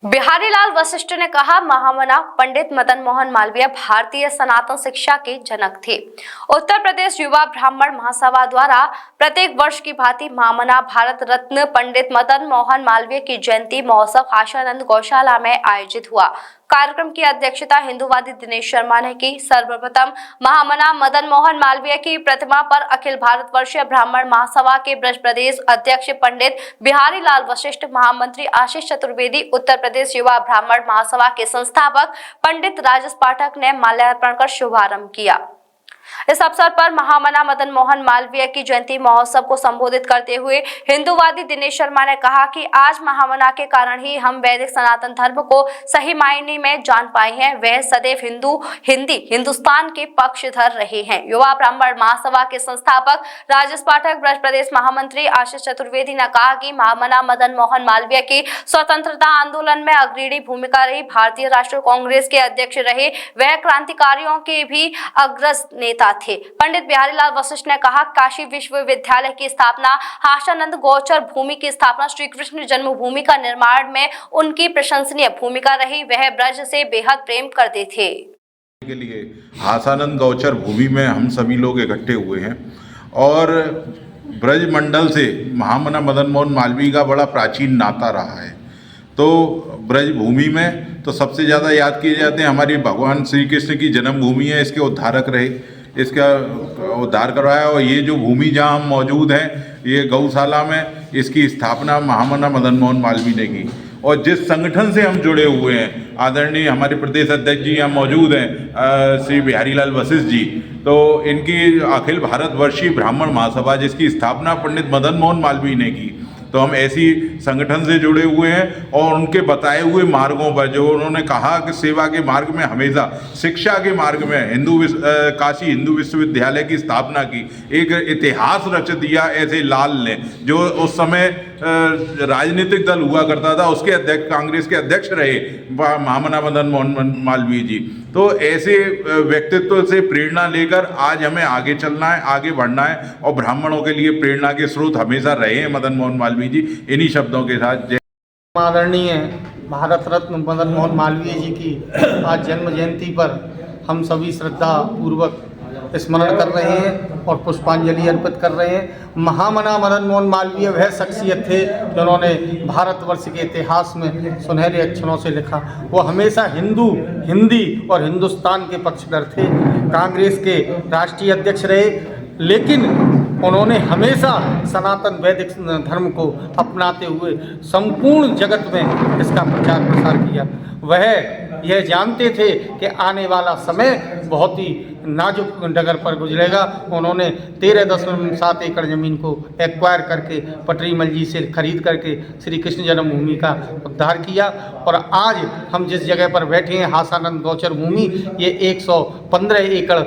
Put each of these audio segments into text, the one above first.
बिहारी लाल वशिष्ठ ने कहा, महामना पंडित मदन मोहन मालवीय भारतीय सनातन शिक्षा के जनक थे। उत्तर प्रदेश युवा ब्राह्मण महासभा द्वारा प्रत्येक वर्ष की भांति महामना भारत रत्न पंडित मदन मोहन मालवीय की जयंती महोत्सव आशानंद गौशाला में आयोजित हुआ। कार्यक्रम की अध्यक्षता हिंदूवादी दिनेश शर्मा ने की। सर्वप्रथम महामना मदन मोहन मालवीय की प्रतिमा पर अखिल भारतवर्षीय ब्राह्मण महासभा के ब्रज प्रदेश अध्यक्ष पंडित बिहारी लाल वशिष्ठ, महामंत्री आशीष चतुर्वेदी, उत्तर प्रदेश युवा ब्राह्मण महासभा के संस्थापक पंडित राजेश पाठक ने माल्यार्पण कर शुभारंभ किया। इस अवसर पर महामना मदन मोहन मालवीय की जयंती महोत्सव को संबोधित करते हुए हिंदूवादी दिनेश शर्मा ने कहा कि आज महामना के कारण ही हम वैदिक सनातन धर्म को सही मायने में जान पाए हैं। वह सदैव हिंदुस्तान के पक्षधर रहे हैं। युवा ब्राह्मण महासभा के संस्थापक राजेश पाठक, ब्रज प्रदेश महामंत्री आशीष चतुर्वेदी ने कहा कि महामना मदन मोहन मालवीय की स्वतंत्रता आंदोलन में अग्रणी भूमिका रही। भारतीय राष्ट्रीय कांग्रेस के अध्यक्ष रहे। वह क्रांतिकारियों के भी अग्रज नेता थे। पंडित बिहारी लाल वशिष्ठ ने कहा, काशी विश्वविद्यालय की स्थापना, आशानंद गोचर भूमि की स्थापना, श्री कृष्ण जन्मभूमि का निर्माण में उनकी प्रशंसनीय भूमिका रही। वह ब्रज से बेहद प्रेम करते थे। के लिए आशानंद गौचर भूमि में हम सभी लोग इकट्ठे हुए हैं और ब्रज मंडल से महामना मदन मोहन मालवीय का बड़ा प्राचीन नाता रहा है। तो ब्रज भूमि में तो सबसे ज़्यादा याद किए जाते हैं हमारी भगवान श्री कृष्ण की जन्मभूमि है, इसके उद्धारक रहे, इसका उद्धार करवाया। और ये जो भूमि जहाँ हम मौजूद हैं, ये गौशाला में, इसकी स्थापना महामना मदन मोहन मालवीय ने की। और जिस संगठन से हम जुड़े हुए हैं, आदरणीय हमारे प्रदेश अध्यक्ष जी यहाँ मौजूद हैं, श्री बिहारी लाल वशिष्ठ जी, तो इनकी अखिल भारतवर्षीय ब्राह्मण महासभा जिसकी स्थापना पंडित मदन मोहन मालवीय ने की, तो हम ऐसी संगठन से जुड़े हुए हैं। और उनके बताए हुए मार्गों पर जो उन्होंने कहा कि सेवा के मार्ग में हमेशा, शिक्षा के मार्ग में काशी हिंदू विश्वविद्यालय की स्थापना की, एक इतिहास रच दिया ऐसे लाल ने, जो उस समय राजनीतिक दल हुआ करता था, उसके अध्यक्ष, कांग्रेस के अध्यक्ष रहे महामना मदन मोहन मालवीय जी। तो ऐसे व्यक्तित्व से प्रेरणा लेकर आज हमें आगे चलना है, आगे बढ़ना है और ब्राह्मणों के लिए प्रेरणा के स्रोत हमेशा रहे हैं मदन मोहन मालवीय जी। इन्हीं शब्दों के साथ आदरणीय भारत रत्न मदन मोहन मालवीय जी की आज जन्म जयंती पर हम सभी श्रद्धा पूर्वक स्मरण कर रहे हैं और पुष्पांजलि अर्पित कर रहे हैं। महामना मदन मोहन मालवीय वह शख्सियत थे जिन्होंने भारतवर्ष के इतिहास में सुनहरे अक्षरों से लिखा। वो हमेशा हिंदी और हिंदुस्तान के पक्षधर थे। कांग्रेस के राष्ट्रीय अध्यक्ष रहे, लेकिन उन्होंने हमेशा सनातन वैदिक धर्म को अपनाते हुए संपूर्ण जगत में इसका प्रचार प्रसार किया। वह यह जानते थे कि आने वाला समय बहुत ही नाजुक डगर पर गुजरेगा। उन्होंने 13.7 एकड़ ज़मीन को एक्वायर करके पटरीमल जी से खरीद करके श्री कृष्ण जन्मभूमि का उद्धार किया। और आज हम जिस जगह पर बैठे हैं, आशानंद गौचर भूमि, ये 115 एकड़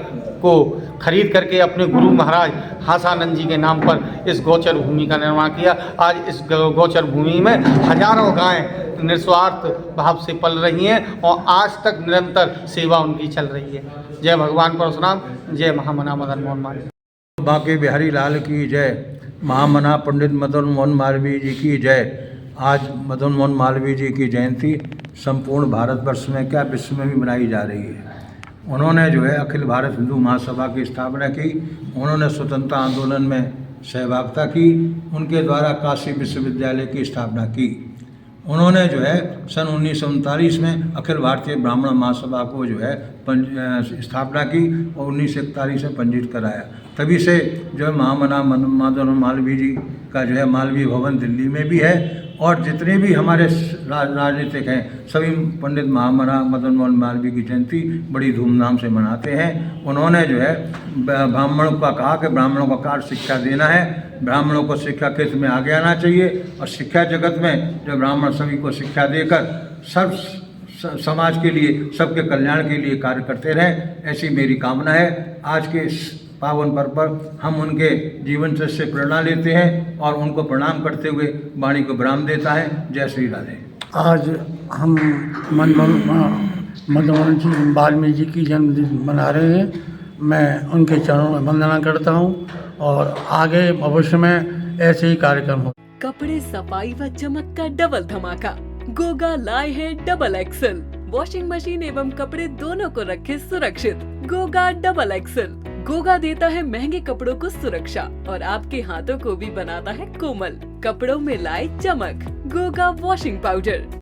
को खरीद करके अपने गुरु महाराज आशानंद जी के नाम पर इस गौचर भूमि का निर्माण किया। आज इस गौचर भूमि में हजारों गायें निस्वार्थ भाव से पल रही हैं और आज तक निरंतर सेवा उनकी चल रही है। जय भगवान परशुराम, जय महामना मदन मोहन मालवीय। बांके बिहारी लाल की जय, महामना पंडित मदन मोहन मालवीय जी की जय। आज मदन मोहन मालवीय जी की जयंती संपूर्ण भारतवर्ष में, क्या विश्व में भी मनाई जा रही है। उन्होंने जो है अखिल भारत हिंदू महासभा की स्थापना की, उन्होंने स्वतंत्रता आंदोलन में सहभागिता की, उनके द्वारा काशी विश्वविद्यालय की स्थापना की। उन्होंने जो है सन 1939 में अखिल भारतीय ब्राह्मण महासभा को जो है स्थापना की और 1941 में पंजीकृत कराया। तभी से जो है महामना मदन मालवीय जी का जो है मालवीय भवन दिल्ली में भी है और जितने भी हमारे राजनीतिक हैं सभी पंडित महामना मदन मोहन मालवीय की जयंती बड़ी धूमधाम से मनाते हैं। उन्होंने जो है ब्राह्मणों का कहा कि ब्राह्मणों का कार्य शिक्षा देना है, ब्राह्मणों को शिक्षा क्षेत्र में आगे आना चाहिए और शिक्षा जगत में जो ब्राह्मण सभी को शिक्षा देकर सब समाज के लिए, सबके कल्याण के लिए कार्य करते रहें, ऐसी मेरी कामना है। आज के पावन पर्व पर हम उनके जीवन से प्रेरणा लेते हैं और उनको प्रणाम करते हुए वाणी को विराम देता है। जय श्री राधे। आज हम मदन मोहन वाल्मीकि जी की जन्मदिन मना रहे हैं। मैं उनके चरणों में वंदना करता हूँ और आगे भविष्य में ऐसे ही कार्यक्रम हो। कपड़े, सफाई व चमक का डबल धमाका। गोगा लाए हैं डबल एक्सल। वॉशिंग मशीन एवं कपड़े दोनों को रखे सुरक्षित। Goga double axle. गोगा देता है महंगे कपड़ों को सुरक्षा और आपके हाथों को भी बनाता है कोमल। कपड़ों में लाए चमक। Goga washing powder.